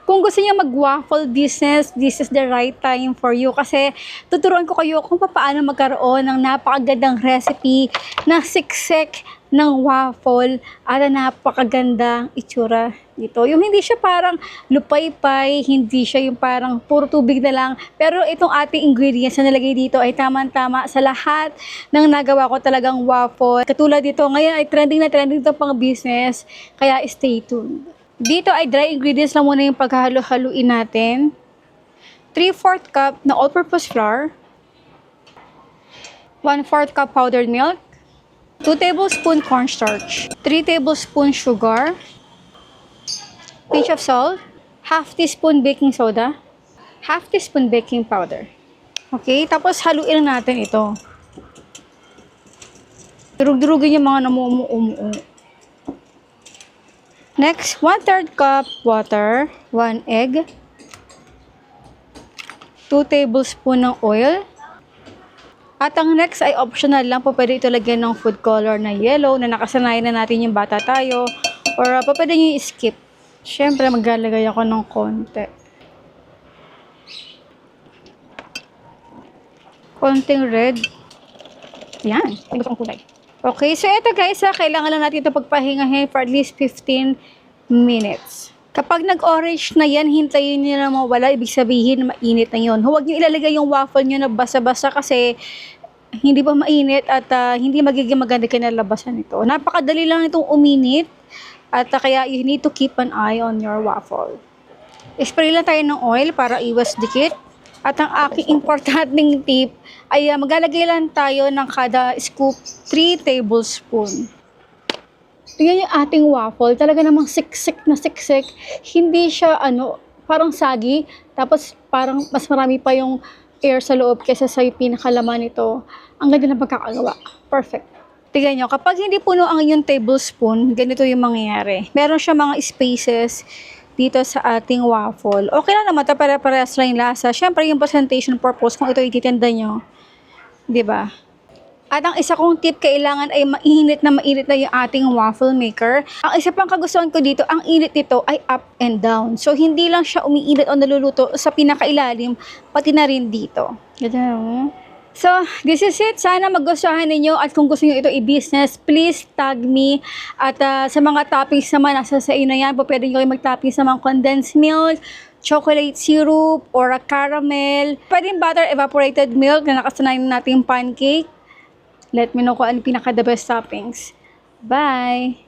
Kung gusto niyo mag-waffle business, this is the right time for you kasi tuturuan ko kayo kung paano magkaroon ng napakagandang recipe na siksik ng waffle at napakagandang itsura dito. Yung hindi siya parang lupay-pay, hindi siya yung parang puro tubig na lang, pero itong ating ingredients na nalagay dito ay tamang-tama sa lahat ng nagawa ko talagang waffle. Katulad dito, ngayon ay trending na trending ito pang business, kaya stay tuned. Dito ay dry ingredients lang muna yung paghahalo-haluin natin. 3/4 cup na all-purpose flour. 1/4 cup powdered milk. 2 tablespoon cornstarch. 3 tablespoon sugar. Pinch of salt. Half teaspoon baking soda. Half teaspoon baking powder. Okay, tapos haluin natin ito. Durug-durugin yung mga namuumuumuo. Next, 1/3 cup water, 1 egg, 2 tablespoon ng oil. At ang next ay optional lang po, pwede ito lagyan ng food color na yellow na nakasanayan na natin yung bata tayo, or pwede nyo i-skip. Siyempre, maglalagay ako ng konti. Konting red. Yan, yung gusto kong kulay. Okay, so ito guys, kailangan lang natin ito pagpahingahin for at least 15 minutes. Kapag nag-orange na yan, hintayin nyo na mawala, ibig sabihin mainit na yun. Huwag nyo ilalagay yung waffle nyo na basa-basa kasi hindi pa mainit at hindi magiging maganda kinalabasan nito. Napakadali lang itong uminit at kaya you need to keep an eye on your waffle. Spray lang tayo ng oil para iwas dikit. At ang aking importanteng tip ay maglalagay lang tayo ng kada scoop 3 tablespoon. Tingnan yung ating waffle, talaga namang siksik na siksik. Hindi siya parang sagi, tapos parang mas marami pa yung air sa loob kaysa sa pinakalaman nito. Ang ganda ng pagkakagawa. Perfect. Tingnan nyo, kapag hindi puno ang inyong tablespoon, ganito yung mangyayari. Meron siya mga spaces dito sa ating waffle. Okay lang naman, pare-parehas lang yung lasa. Siyempre, yung presentation purpose, kung ito ititinda nyo. Diba? At ang isa kong tip, kailangan ay mainit na yung ating waffle maker. Ang isa pang kagustuhan ko dito, ang init nito ay up and down. So, hindi lang siya umiinit o naluluto sa pinakailalim, pati na rin dito. Ganyan. So, this is it. Sana magustuhan ninyo at kung gusto nyo ito i-business, please tag me. At sa mga toppings naman, nasa sa inyo na yan, pwede nyo kayo mag-toppings sa mga condensed milk, chocolate syrup, or a caramel. Pwede yung butter evaporated milk na nakasanayin natin pancake. Let me know kung ano pinaka-the best toppings. Bye!